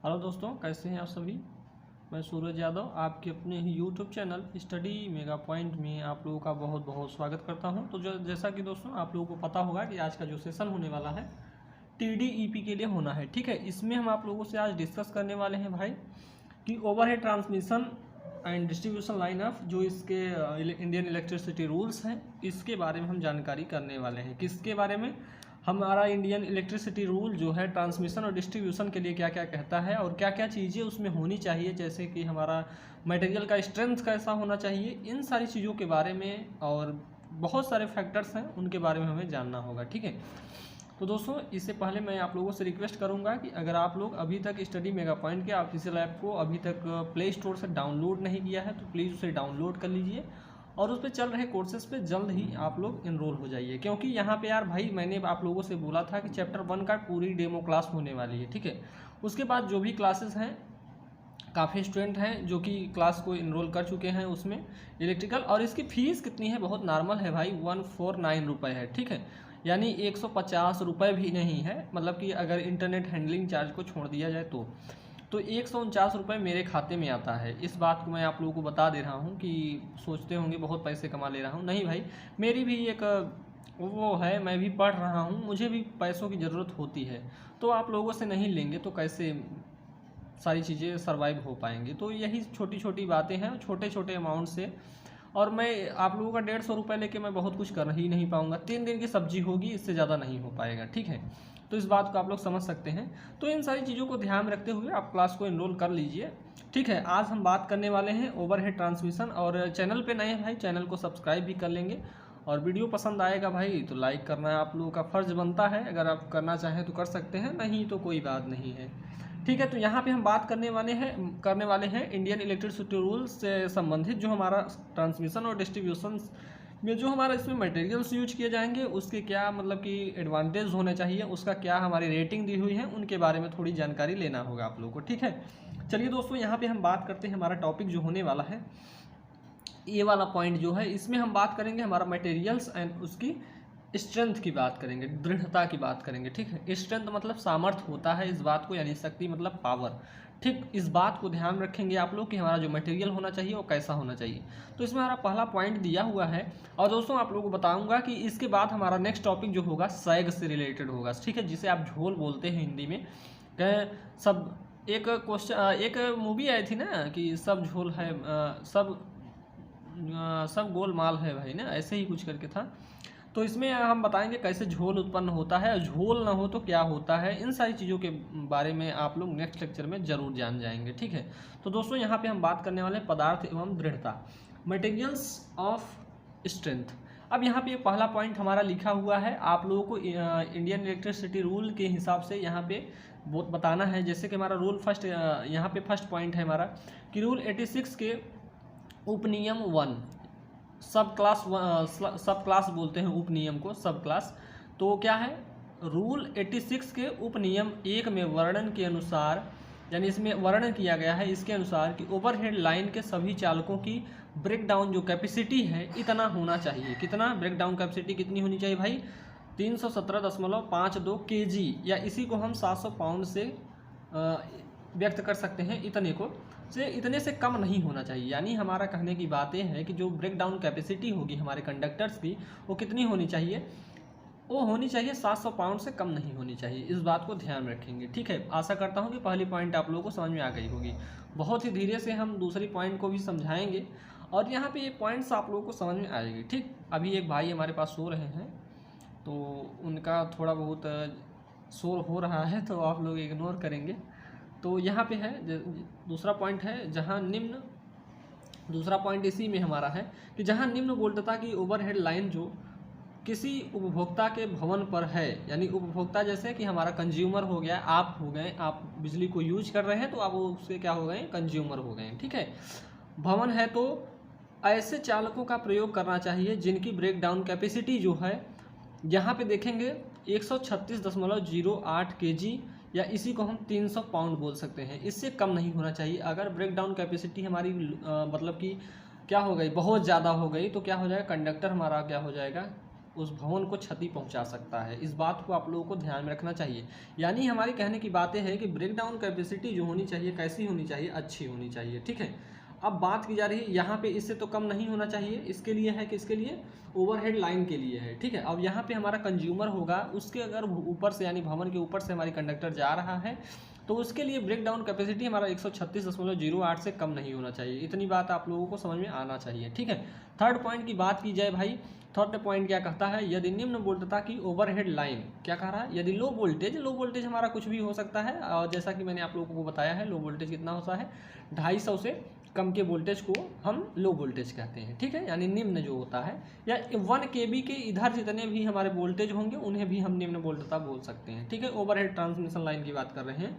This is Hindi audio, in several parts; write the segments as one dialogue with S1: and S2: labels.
S1: हेलो दोस्तों, कैसे हैं आप सभी। मैं सूरज यादव आपके अपने ही YouTube channel study mega point में आप लोगों का बहुत बहुत स्वागत करता हूं। तो जैसा कि दोस्तों आप लोगों को पता होगा कि आज का जो सेशन होने वाला है TDEP के लिए होना है। ठीक है, इसमें हम आप लोगों से आज डिस्कस करने वाले हैं भाई कि overhead transmission and distribution line of जो इसके इंडियन इलेक्ट्रिसिटी रूल्स हैं, इसके बारे में हम जानकारी करने वाले हैं। किसके बारे में? हमारा इंडियन इलेक्ट्रिसिटी रूल जो है ट्रांसमिशन और डिस्ट्रीब्यूशन के लिए क्या क्या कहता है और क्या क्या चीज़ें उसमें होनी चाहिए, जैसे कि हमारा मटेरियल का स्ट्रेंथ कैसा होना चाहिए, इन सारी चीज़ों के बारे में और बहुत सारे फैक्टर्स हैं उनके बारे में हमें जानना होगा। ठीक है, तो दोस्तों इससे पहले मैं आप लोगों से रिक्वेस्ट करूंगा कि अगर आप लोग अभी तक स्टडी मेगा पॉइंट के ऑफिशियल ऐप को अभी तक प्ले स्टोर से डाउनलोड नहीं किया है तो प्लीज़ उसे डाउनलोड कर लीजिए और उस पर चल रहे कोर्सेज पे जल्द ही आप लोग इनरोल हो जाइए। क्योंकि यहाँ पे यार भाई मैंने आप लोगों से बोला था कि चैप्टर 1 का पूरी डेमो क्लास होने वाली है। ठीक है, उसके बाद जो भी क्लासेस हैं, काफ़ी स्टूडेंट हैं जो कि क्लास को इनरोल कर चुके हैं उसमें इलेक्ट्रिकल, और इसकी फ़ीस कितनी है? बहुत नॉर्मल है भाई, 149 रुपये है। ठीक है, यानी 150 रुपये भी नहीं है, मतलब कि अगर इंटरनेट हैंडलिंग चार्ज को छोड़ दिया जाए तो 149 रुपये मेरे खाते में आता है। इस बात को मैं आप लोगों को बता दे रहा हूँ कि सोचते होंगे बहुत पैसे कमा ले रहा हूँ। नहीं भाई, मेरी भी एक वो है, मैं भी पढ़ रहा हूँ, मुझे भी पैसों की ज़रूरत होती है। तो आप लोगों से नहीं लेंगे तो कैसे सारी चीज़ें सर्वाइव हो पाएंगी। तो यही छोटी छोटी बातें हैं, छोटे छोटे अमाउंट से। और मैं आप लोगों का 150 रुपये लेके मैं बहुत कुछ कर ही नहीं पाऊँगा। 3 दिन की सब्जी होगी, इससे ज़्यादा नहीं हो पाएगा। ठीक है, तो इस बात को आप लोग समझ सकते हैं। तो इन सारी चीज़ों को ध्यान में रखते हुए आप क्लास को एनरोल कर लीजिए। ठीक है, आज हम बात करने वाले हैं ओवरहेड ट्रांसमिशन। और चैनल पे नए हैं भाई, चैनल को सब्सक्राइब भी कर लेंगे। और वीडियो पसंद आएगा भाई तो लाइक करना आप लोगों का फ़र्ज़ बनता है। अगर आप करना चाहें तो कर सकते हैं, नहीं तो कोई बात नहीं है। ठीक है, तो यहाँ पे हम बात करने वाले हैं इंडियन इलेक्ट्रिसिटी रूल्स से संबंधित जो हमारा ट्रांसमिशन और डिस्ट्रीब्यूशन में जो हमारा इसमें मटेरियल्स यूज किए जाएंगे, उसके क्या मतलब कि एडवांटेज होने चाहिए, उसका क्या हमारी रेटिंग दी हुई है, उनके बारे में थोड़ी जानकारी लेना होगा आप लोगों को। ठीक है, चलिए दोस्तों यहाँ पे हम बात करते हैं। हमारा टॉपिक जो होने वाला है, ये वाला पॉइंट जो है, इसमें हम बात करेंगे हमारा मटेरियल्स एंड उसकी स्ट्रेंथ की बात करेंगे, दृढ़ता की बात करेंगे। ठीक है, स्ट्रेंथ मतलब सामर्थ्य होता है इस बात को, यानी शक्ति मतलब पावर। ठीक, इस बात को ध्यान रखेंगे आप लोग कि हमारा जो मटेरियल होना चाहिए वो कैसा होना चाहिए। तो इसमें हमारा पहला पॉइंट दिया हुआ है। और दोस्तों आप लोगों को बताऊंगा कि इसके बाद हमारा नेक्स्ट टॉपिक जो होगा सैग से रिलेटेड होगा। ठीक है, जिसे आप झोल बोलते हैं हिंदी में। सब एक क्वेश्चन, एक मूवी आई थी ना कि सब झोल है, सब गोलमाल है भाई ना, ऐसे ही कुछ करके था। तो इसमें हम बताएंगे कैसे झोल उत्पन्न होता है, झोल ना हो तो क्या होता है, इन सारी चीज़ों के बारे में आप लोग नेक्स्ट लेक्चर में ज़रूर जान जाएंगे। ठीक है, तो दोस्तों यहाँ पे हम बात करने वाले हैं पदार्थ एवं दृढ़ता, मटेरियल्स ऑफ स्ट्रेंथ। अब यहाँ पे पहला पॉइंट हमारा लिखा हुआ है, आप लोगों को इंडियन इलेक्ट्रिसिटी रूल के हिसाब से यहाँ पे बहुत बताना है। जैसे कि हमारा रूल फर्स्ट, यहाँ पे फर्स्ट पॉइंट है हमारा कि रूल 86 के उपनियम 1, सब क्लास बोलते हैं उपनियम को, सब क्लास। तो क्या है, रूल 86 के उपनियम 1 में वर्णन के अनुसार, यानी इसमें वर्णन किया गया है इसके अनुसार कि ओवरहेड लाइन के सभी चालकों की ब्रेकडाउन जो कैपेसिटी है इतना होना चाहिए। कितना ब्रेकडाउन कैपेसिटी कितनी होनी चाहिए भाई? 317.52 kg, या इसी को हम 700 पाउंड से व्यक्त कर सकते हैं। इतने से कम नहीं होना चाहिए। यानी हमारा कहने की बात यह है कि जो ब्रेकडाउन कैपेसिटी होगी हमारे कंडक्टर्स की, वो कितनी होनी चाहिए? वो होनी चाहिए 700 पाउंड से कम नहीं होनी चाहिए। इस बात को ध्यान रखेंगे। ठीक है, आशा करता हूँ कि पहली पॉइंट आप लोगों को समझ में आ गई होगी। बहुत ही धीरे से हम दूसरी पॉइंट को भी समझाएंगे और यहाँ पे ये पॉइंट्स आप लोगों को समझ में आएगी। ठीक, अभी एक भाई हमारे पास सो रहे हैं तो उनका थोड़ा बहुत शोर हो रहा है, तो आप लोग इग्नोर करेंगे। तो यहाँ पे है दूसरा पॉइंट है, दूसरा पॉइंट इसी में हमारा है कि जहाँ निम्न वोल्टता की ओवरहेड लाइन जो किसी उपभोक्ता के भवन पर है, यानी उपभोक्ता जैसे कि हमारा कंज्यूमर हो गया, आप हो गए, आप बिजली को यूज कर रहे हैं तो आप उससे क्या हो गए? कंज्यूमर हो गए। ठीक है, भवन है तो ऐसे चालकों का प्रयोग करना चाहिए जिनकी ब्रेकडाउन कैपेसिटी जो है, यहाँ पे देखेंगे 136.08 kg, या इसी को हम 300 पाउंड बोल सकते हैं, इससे कम नहीं होना चाहिए। अगर ब्रेकडाउन कैपेसिटी हमारी मतलब कि क्या हो गई, बहुत ज़्यादा हो गई, तो क्या हो जाएगा? कंडक्टर हमारा क्या हो जाएगा? उस भवन को क्षति पहुंचा सकता है। इस बात को आप लोगों को ध्यान में रखना चाहिए। यानी हमारी कहने की बातें हैं कि ब्रेक डाउन कैपेसिटी जो होनी चाहिए कैसी होनी चाहिए, अच्छी होनी चाहिए, ठीक है। अब बात की जा रही है यहाँ पे इससे तो कम नहीं होना चाहिए, इसके लिए है कि इसके लिए ओवरहेड लाइन के लिए है, ठीक है। अब यहाँ पे हमारा कंज्यूमर होगा, उसके अगर ऊपर से यानी भवन के ऊपर से हमारी कंडक्टर जा रहा है तो उसके लिए ब्रेक डाउन कैपेसिटी हमारा 136.08 से कम नहीं होना चाहिए। इतनी बात आप लोगों को समझ में आना चाहिए, ठीक है। थर्ड पॉइंट की बात की जाए भाई, थर्ड पॉइंट क्या कहता है, यदि निम्न वोल्टता की ओवरहेड लाइन, क्या कह रहा है, यदि लो वोल्टेज हमारा कुछ भी हो सकता है, और जैसा कि मैंने आप लोगों को बताया है लो वोल्टेज कितना होता है, 250 से कम के वोल्टेज को हम लो वोल्टेज कहते हैं, ठीक है। यानी निम्न जो होता है, या 1 kV के इधर जितने भी हमारे वोल्टेज होंगे उन्हें भी हम निम्न वोल्टता बोल सकते हैं, ठीक है। ओवरहेड ट्रांसमिशन लाइन की बात कर रहे हैं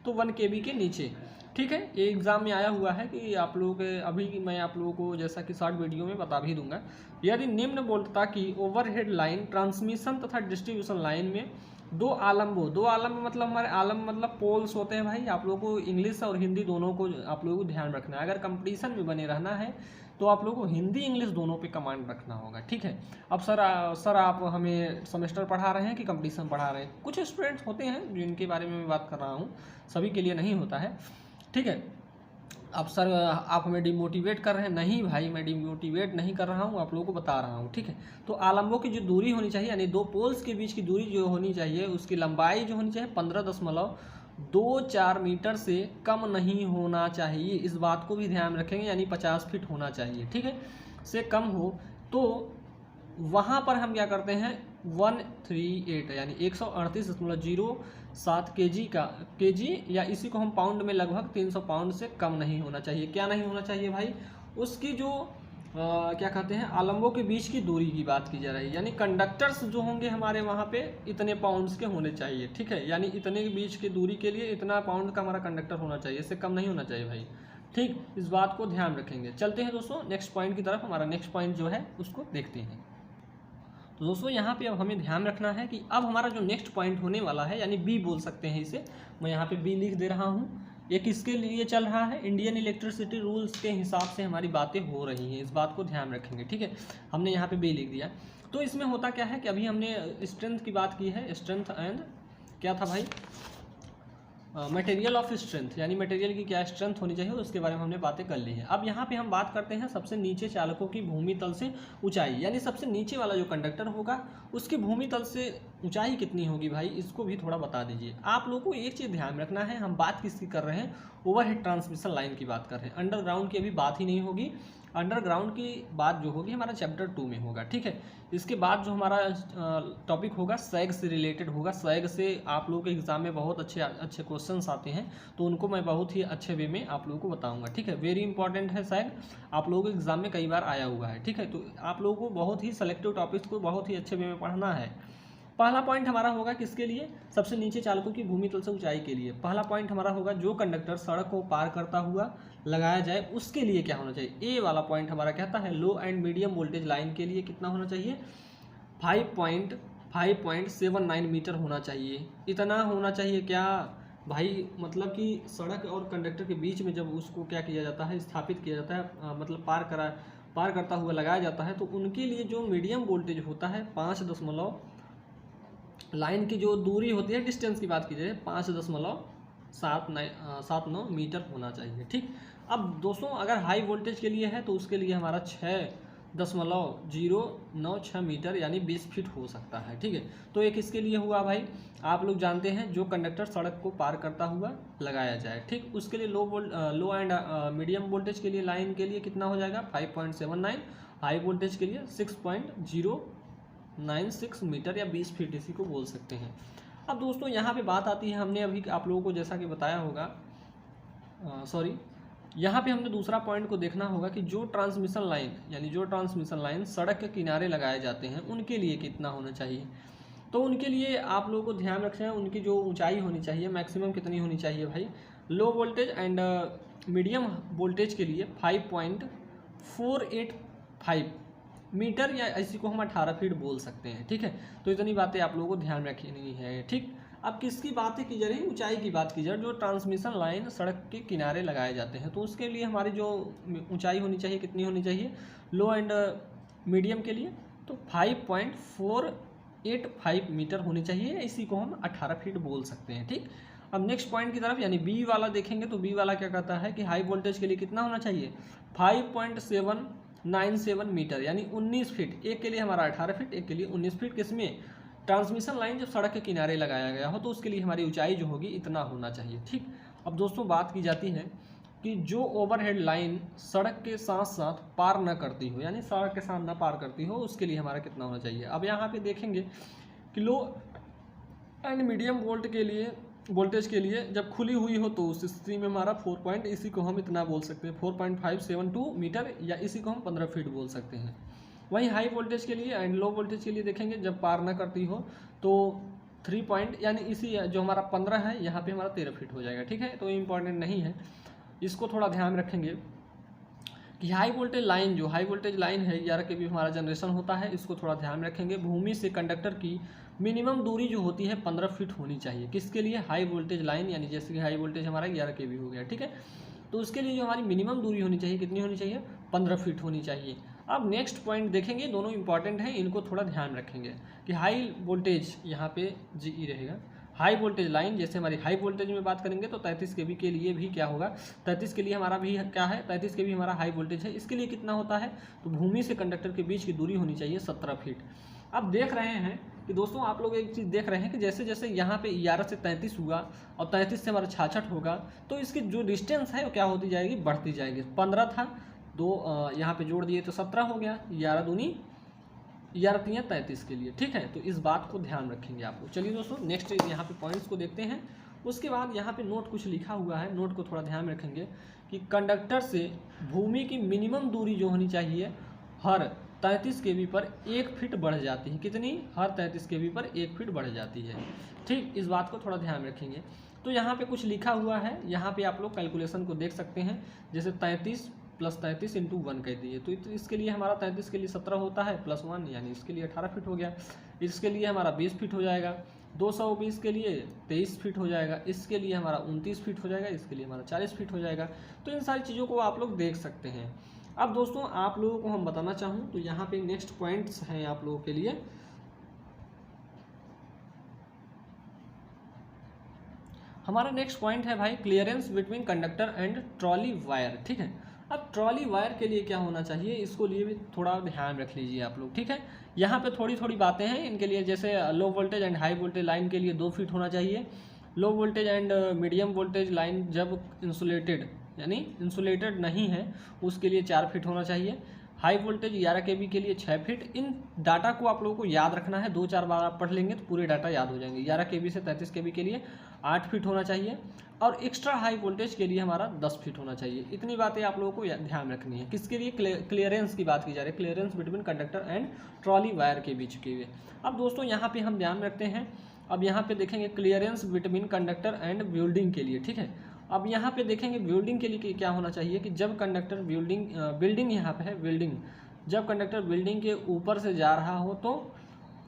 S1: तो 1 kV के नीचे, ठीक है। ये एग्जाम में आया हुआ है कि आप लोगों के अभी मैं आप लोगों को जैसा कि शॉर्ट वीडियो में बता भी दूंगा, यदि निम्न वोल्टता की ओवरहेड लाइन ट्रांसमिशन तथा डिस्ट्रीब्यूशन लाइन में दो आलम्ब मतलब हमारे आलम्ब मतलब पोल्स होते हैं भाई। आप लोगों को इंग्लिश और हिंदी दोनों को आप लोगों को ध्यान रखना है। अगर कंपटीशन में बने रहना है तो आप लोगों को हिंदी इंग्लिश दोनों पे कमांड रखना होगा, ठीक है। अब सर आप हमें सेमेस्टर पढ़ा रहे हैं कि कंपटीशन पढ़ा रहे हैं? कुछ स्टूडेंट्स होते हैं जिनके बारे में मैं बात कर रहा हूँ, सभी के लिए नहीं होता है, ठीक है। अब सर आप हमें डिमोटिवेट कर रहे हैं? नहीं भाई, मैं डिमोटिवेट नहीं कर रहा हूँ, आप लोगों को बता रहा हूँ, ठीक है। तो आलम्बों की जो दूरी होनी चाहिए, यानी दो पोल्स के बीच की दूरी जो होनी चाहिए, उसकी लंबाई जो होनी चाहिए 15.24 मीटर से कम नहीं होना चाहिए। इस बात को भी ध्यान रखेंगे, यानी 50 फीट होना चाहिए, ठीक है। से कम हो तो वहाँ पर हम क्या करते हैं 138 यानी 138.07 kg या इसी को हम पाउंड में लगभग 300 पाउंड से कम नहीं होना चाहिए। क्या नहीं होना चाहिए भाई? उसकी जो क्या कहते हैं आलम्बों के बीच की दूरी की बात की जा रही है, यानी कंडक्टर्स जो होंगे हमारे वहाँ पे इतने पाउंड्स के होने चाहिए, ठीक है। यानी इतने के बीच की दूरी के लिए इतना पाउंड का हमारा कंडक्टर होना चाहिए, इससे कम नहीं होना चाहिए भाई, ठीक। इस बात को ध्यान रखेंगे। चलते हैं दोस्तों नेक्स्ट पॉइंट की तरफ। हमारा नेक्स्ट पॉइंट जो है उसको देखते हैं। तो दोस्तों यहाँ पे अब हमें ध्यान रखना है कि अब हमारा जो नेक्स्ट पॉइंट होने वाला है, यानी बी बोल सकते हैं इसे, मैं यहाँ पे बी लिख दे रहा हूँ। ये किसके लिए चल रहा है? इंडियन इलेक्ट्रिसिटी रूल्स के हिसाब से हमारी बातें हो रही हैं, इस बात को ध्यान रखेंगे, ठीक है। हमने यहाँ पे बी लिख दिया। तो इसमें होता क्या है कि अभी हमने स्ट्रेंथ की बात की है, स्ट्रेंथ एंड क्या था भाई, मटेरियल ऑफ स्ट्रेंथ, यानी मटेरियल की क्या स्ट्रेंथ होनी चाहिए उसके बारे में हमने बातें कर ली हैं। अब यहाँ पे हम बात करते हैं सबसे नीचे चालकों की भूमि तल से ऊंचाई, यानी सबसे नीचे वाला जो कंडक्टर होगा उसकी भूमि तल से ऊंचाई कितनी होगी भाई, इसको भी थोड़ा बता दीजिए। आप लोगों को एक चीज़ ध्यान में रखना है, हम बात किसकी कर रहे हैं? ओवरहेड ट्रांसमिशन लाइन की बात कर रहे हैं। अंडरग्राउंड की अभी बात ही नहीं होगी, अंडरग्राउंड की बात जो होगी हमारा चैप्टर 2 में होगा, ठीक है। इसके बाद जो हमारा टॉपिक होगा सैग से रिलेटेड होगा। सैग से आप लोगों के एग्जाम में बहुत अच्छे क्वेश्चंस आते हैं, तो उनको मैं बहुत ही अच्छे वे में आप लोगों को बताऊंगा, ठीक है। वेरी इंपॉर्टेंट है सैग, आप लोगों के एग्जाम में कई बार आया हुआ है, ठीक है। तो आप लोगों को बहुत ही सेलेक्टिव टॉपिक्स को बहुत ही अच्छे वे में पढ़ना है। पहला पॉइंट हमारा होगा किसके लिए? सबसे नीचे चालकों की भूमि तल से ऊंचाई के लिए। पहला पॉइंट हमारा होगा जो कंडक्टर सड़क को पार करता हुआ लगाया जाए उसके लिए क्या होना चाहिए। ए वाला पॉइंट हमारा कहता है लो एंड मीडियम वोल्टेज लाइन के लिए कितना होना चाहिए? 5.79 मीटर होना चाहिए। इतना होना चाहिए क्या भाई? मतलब कि सड़क और कंडक्टर के बीच में जब उसको क्या किया जाता है, स्थापित किया जाता है, मतलब पार करता हुआ लगाया जाता है, तो उनके लिए जो मीडियम वोल्टेज होता है 5 लाइन की जो दूरी होती है, डिस्टेंस की बात की जाए 5.79 मीटर होना चाहिए, ठीक। अब दोस्तों अगर हाई वोल्टेज के लिए है तो उसके लिए हमारा 6.096 मीटर यानी 20 फीट हो सकता है, ठीक है। तो एक इसके लिए हुआ भाई, आप लोग जानते हैं जो कंडक्टर सड़क को पार करता हुआ लगाया जाए, ठीक। उसके लिए लो एंड मीडियम वोल्टेज के लिए लाइन के लिए कितना हो जाएगा 5.79, हाई वोल्टेज के लिए 6.096 मीटर या 20 फीट इसी को बोल सकते हैं। अब दोस्तों यहाँ पे बात आती है, हमने अभी आप लोगों को जैसा कि बताया होगा, यहाँ पे हमने दूसरा पॉइंट को देखना होगा कि जो ट्रांसमिशन लाइन सड़क के किनारे लगाए जाते हैं उनके लिए कितना होना चाहिए। तो उनके लिए आप लोगों को ध्यान रखना है, उनकी जो ऊंचाई होनी चाहिए मैक्सिमम कितनी होनी चाहिए भाई। Low voltage and medium voltage के लिए 5.485 मीटर या इसी को हम 18 फीट बोल सकते हैं, ठीक है। तो इतनी बातें आप लोगों को ध्यान रखनी है, ठीक। अब किसकी बातें की जा रही है? ऊंचाई की बात की जा रही है। जो ट्रांसमिशन लाइन सड़क के किनारे लगाए जाते हैं तो उसके लिए हमारी जो ऊंचाई होनी चाहिए कितनी होनी चाहिए? लो एंड मीडियम के लिए तो 5.485 मीटर होनी चाहिए, इसी को हम 18 फीट बोल सकते हैं। ठीक, अब नेक्स्ट पॉइंट की तरफ यानी बी वाला देखेंगे तो बी वाला क्या कहता है कि हाई वोल्टेज के लिए कितना होना चाहिए 5.797 मीटर यानी 19 फीट। एक के लिए हमारा 18 फीट, एक के लिए 19 फीट। किसमें? ट्रांसमिशन लाइन जब सड़क के किनारे लगाया गया हो तो उसके लिए हमारी ऊंचाई जो होगी इतना होना चाहिए। ठीक, अब दोस्तों बात की जाती है कि जो ओवरहेड लाइन सड़क के साथ साथ पार न करती हो यानी सड़क के साथ न पार करती हो उसके लिए हमारा कितना होना चाहिए। अब यहाँ पे देखेंगे कि लो एंड मीडियम वोल्टेज के लिए जब खुली हुई हो तो उस स्थिति में हमारा 4 इसी को हम इतना बोल सकते हैं 4.572 मीटर या इसी को हम 15 फीट बोल सकते हैं। वहीं हाई वोल्टेज के लिए एंड लो वोल्टेज के लिए देखेंगे जब पार ना करती हो तो 3 पॉइंट यानी इसी जो हमारा 15 है यहाँ पे हमारा 13 फीट हो जाएगा। ठीक है, तो इम्पॉर्टेंट नहीं है, इसको थोड़ा ध्यान रखेंगे कि हाई वोल्टेज लाइन जो हाई वोल्टेज लाइन है यार के भी हमारा जनरेशन होता है, इसको थोड़ा ध्यान रखेंगे। भूमि से कंडक्टर की मिनिमम दूरी जो होती है 15 फीट होनी चाहिए। किसके लिए? हाई वोल्टेज लाइन यानी जैसे कि हाई वोल्टेज हमारा 11 kV हो गया। ठीक है, तो उसके लिए जो हमारी मिनिमम दूरी होनी चाहिए कितनी होनी चाहिए 15 फीट होनी चाहिए। अब नेक्स्ट पॉइंट देखेंगे, दोनों इंपॉर्टेंट हैं, इनको थोड़ा ध्यान रखेंगे कि हाई वोल्टेज यहाँ पे GE रहेगा। हाई वोल्टेज लाइन जैसे हमारी हाई वोल्टेज में बात करेंगे तो 33 kV के लिए भी क्या होगा 33 के लिए हमारा भी क्या है 33 kV हमारा हाई वोल्टेज है। इसके लिए कितना होता है तो भूमि से कंडक्टर के बीच की दूरी होनी चाहिए 17 फीट। अब देख रहे हैं कि दोस्तों आप लोग एक चीज़ देख रहे हैं कि जैसे जैसे यहाँ पे 11 से 33 हुआ और 33 से हमारा 66 होगा तो इसकी जो डिस्टेंस है वो क्या होती जाएगी बढ़ती जाएगी। 15 था, दो यहाँ पे जोड़ दिए तो 17 हो गया, 11 दूनी 11 3 33 के लिए। ठीक है, तो इस बात को ध्यान रखेंगे आप लोग। चलिए दोस्तों नेक्स्ट यहाँ पे पॉइंट्स को देखते हैं। उसके बाद यहाँ पे नोट कुछ लिखा हुआ है, नोट को थोड़ा ध्यान रखेंगे कि कंडक्टर से भूमि की मिनिमम दूरी जो होनी चाहिए हर 33 kV पर 1 फीट बढ़ जाती है। कितनी? हर 33 kV पर 1 फीट बढ़ जाती है। ठीक, इस बात को थोड़ा ध्यान रखेंगे। तो यहाँ पे कुछ लिखा हुआ है, यहाँ पे आप लोग कैलकुलेशन को देख सकते हैं। जैसे 33 + 33 × 1 कह दिए तो इसके लिए हमारा 33 के लिए 17 होता है +1 यानी इसके लिए 18 फीट हो गया। इसके लिए हमारा 20 फीट हो जाएगा। 220 के लिए 23 फीट हो जाएगा। इसके लिए हमारा 29 फीट हो जाएगा। इसके लिए हमारा 40 फीट हो जाएगा। तो इन सारी चीज़ों को आप लोग देख सकते हैं। अब दोस्तों आप लोगों को हम बताना चाहूँ तो यहाँ पे नेक्स्ट पॉइंट्स हैं आप लोगों के लिए। हमारा नेक्स्ट पॉइंट है भाई clearance between conductor and trolley wire. ठीक है, अब ट्रॉली वायर के लिए क्या होना चाहिए इसको लिए भी थोड़ा ध्यान रख लीजिए आप लोग। ठीक है, यहाँ पे थोड़ी थोड़ी बातें हैं इनके लिए। जैसे low voltage and high voltage line के लिए 2 फीट होना चाहिए। Low voltage and medium voltage line जब इंसुलेटेड यानी इंसुलेटेड नहीं है उसके लिए 4 फीट होना चाहिए। हाई वोल्टेज 11 kV के लिए 6 फीट। इन डाटा को आप लोगों को याद रखना है, 2-4 बार आप पढ़ लेंगे तो पूरे डाटा याद हो जाएंगे। 11 kV से 33 kV के लिए 8 फीट होना चाहिए और एक्स्ट्रा हाई वोल्टेज के लिए हमारा 10 फीट होना चाहिए। इतनी बातें आप लोगों को ध्यान रखनी है। किसके लिए? क्लियरेंस की बात की जा रही है, clearance between conductor and trolley wire के बीच के लिए। अब दोस्तों यहाँ पे हम ध्यान रखते हैं। अब यहाँ पे देखेंगे clearance between conductor and building के लिए। ठीक है, अब यहाँ पे देखेंगे बिल्डिंग के लिए क्या होना चाहिए कि जब कंडक्टर बिल्डिंग यहाँ पे है बिल्डिंग, जब कंडक्टर बिल्डिंग के ऊपर से जा रहा हो तो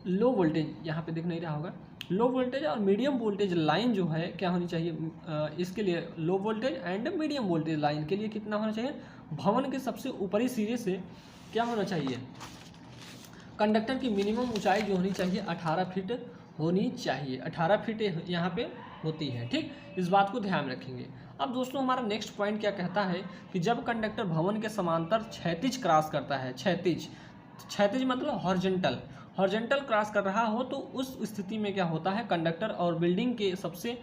S1: लो वोल्टेज यहाँ पे दिख नहीं रहा होगा, लो वोल्टेज और मीडियम वोल्टेज लाइन जो है क्या होनी चाहिए इसके लिए low voltage and medium voltage line के लिए कितना होना चाहिए भवन के सबसे ऊपरी सिरे से क्या होना चाहिए कंडक्टर की मिनिमम ऊंचाई जो होनी चाहिए 18 फीट होनी चाहिए। 18 फीट यहाँ पे होती है। ठीक, इस बात को ध्यान रखेंगे। अब दोस्तों हमारा नेक्स्ट पॉइंट क्या कहता है कि जब कंडक्टर भवन के समांतर क्षैतिज क्रॉस करता है, क्षैतिज मतलब हॉरिजॉन्टल क्रॉस कर रहा हो तो उस स्थिति में क्या होता है कंडक्टर और बिल्डिंग के सबसे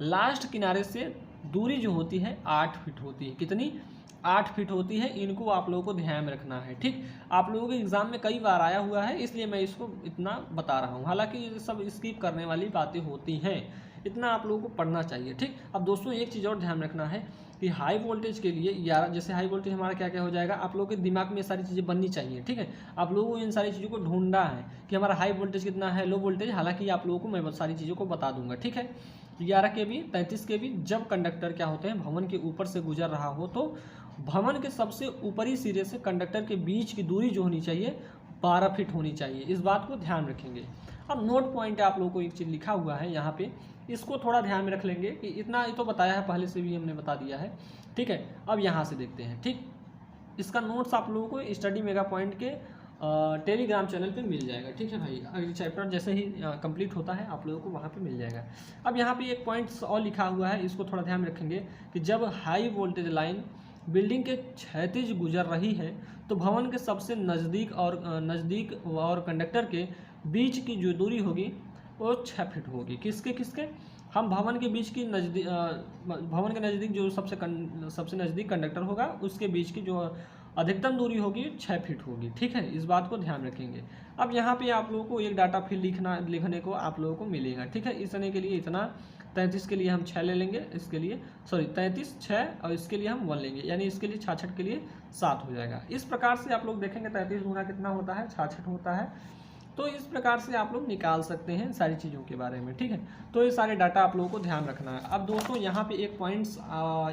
S1: लास्ट किनारे से दूरी जो होती है 8 फीट होती है। कितनी? 8 फीट होती है। इनको आप लोगों को ध्यान में रखना है। ठीक, आप लोगों के एग्जाम में कई बार आया हुआ है इसलिए मैं इसको इतना बता रहा हूँ। हालांकि ये सब स्किप करने वाली बातें होती हैं, इतना आप लोगों को पढ़ना चाहिए। ठीक, अब दोस्तों एक चीज़ और ध्यान रखना है कि हाई वोल्टेज के लिए 11 जैसे हाई वोल्टेज हमारा क्या क्या हो जाएगा आप लोगों के दिमाग में ये सारी चीज़ें बननी चाहिए। ठीक है, आप लोगों को इन सारी चीज़ों को ढूंढना है कि हमारा हाई वोल्टेज कितना है, लो वोल्टेज। हालांकि आप लोगों को मैं सारी चीज़ों को बता दूंगा। ठीक है, 11 kV 33 kV जब कंडक्टर क्या होते हैं भवन के ऊपर से गुजर रहा हो तो भवन के सबसे ऊपरी सिरे से कंडक्टर के बीच की दूरी जो होनी चाहिए 12 फीट होनी चाहिए। इस बात को ध्यान रखेंगे। अब नोट पॉइंट आप लोगों को एक चीज़ लिखा हुआ है यहाँ पे, इसको थोड़ा ध्यान में रख लेंगे कि इतना ये तो बताया है पहले से भी हमने बता दिया है। ठीक है, अब यहाँ से देखते हैं। ठीक, इसका नोट्स आप लोगों को स्टडी मेगा पॉइंट के टेलीग्राम चैनल पे मिल जाएगा। ठीक है भाई, अगले चैप्टर जैसे ही कंप्लीट होता है आप लोगों को वहाँ पे मिल जाएगा। अब यहाँ पे एक पॉइंट्स और लिखा हुआ है, इसको थोड़ा ध्यान रखेंगे कि जब हाई वोल्टेज लाइन बिल्डिंग के क्षैतिज गुजर रही है तो भवन के सबसे नज़दीक और कंडक्टर के बीच की जो दूरी होगी वो 6 फीट होगी। किसके हम भवन के बीच की भवन के नज़दीक जो सबसे नज़दीक कंडक्टर होगा उसके बीच की जो अधिकतम दूरी होगी 6 फीट होगी। ठीक है, इस बात को ध्यान रखेंगे। अब यहाँ पे आप लोगों को एक डाटा फील्ड लिखने को आप लोगों को मिलेगा। ठीक है, इस समय के लिए इतना 33 के लिए हम 6 ले लेंगे, इसके लिए 33 6 और इसके लिए हम 1 लेंगे, यानी इसके लिए 66 के लिए 7 हो जाएगा। इस प्रकार से आप लोग देखेंगे 33 गुना कितना होता है, 66 होता है। तो इस प्रकार से आप लोग निकाल सकते हैं सारी चीज़ों के बारे में। ठीक है, तो ये सारे डाटा आप लोगों को ध्यान रखना है। अब दोस्तों यहाँ पे एक पॉइंट्स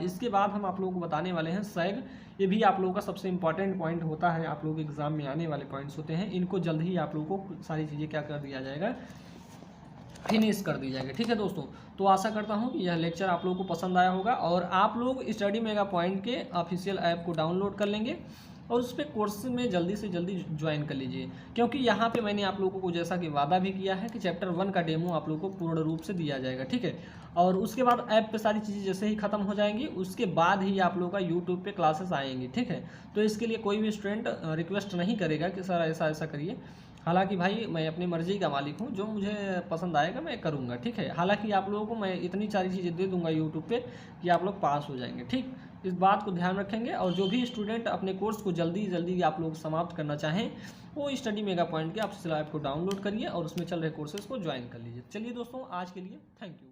S1: इसके बाद हम आप लोगों को बताने वाले हैं सैग। ये भी आप लोगों का सबसे इंपॉर्टेंट पॉइंट होता है, आप लोगों के एग्जाम में आने वाले पॉइंट्स होते हैं। इनको जल्द ही आप लोगों को सारी चीज़ें क्या कर दिया जाएगा, फिनिश कर दी जाएगी। ठीक है दोस्तों, तो आशा करता हूँ कि यह लेक्चर आप लोगों को पसंद आया होगा और आप लोग स्टडी मेगा पॉइंट के ऑफिशियल ऐप को डाउनलोड कर लेंगे और उस पर कोर्स में जल्दी से जल्दी ज्वाइन कर लीजिए, क्योंकि यहाँ पे मैंने आप लोगों को जैसा कि वादा भी किया है कि चैप्टर 1 का डेमो आप लोगों को पूर्ण रूप से दिया जाएगा। ठीक है, और उसके बाद ऐप पे सारी चीज़ें जैसे ही खत्म हो जाएंगी उसके बाद ही आप लोगों का यूट्यूब पे क्लासेस आएंगी। ठीक है, तो इसके लिए कोई भी स्टूडेंट रिक्वेस्ट नहीं करेगा कि सर ऐसा ऐसा करिए। हालांकि भाई मैं अपनी मर्जी का मालिक हूँ, जो मुझे पसंद आएगा मैं करूँगा। ठीक है, हालांकि आप लोगों को मैं इतनी सारी चीज़ें दे दूंगा यूट्यूब पे कि आप लोग पास हो जाएंगे। ठीक, इस बात को ध्यान रखेंगे। और जो भी स्टूडेंट अपने कोर्स को जल्दी आप लोग समाप्त करना चाहें वो स्टडी मेगा पॉइंट के ऑफिशियल ऐप को डाउनलोड करिए और उसमें चल रहे कोर्सेज को ज्वाइन कर लीजिए। चलिए दोस्तों, आज के लिए थैंक यू।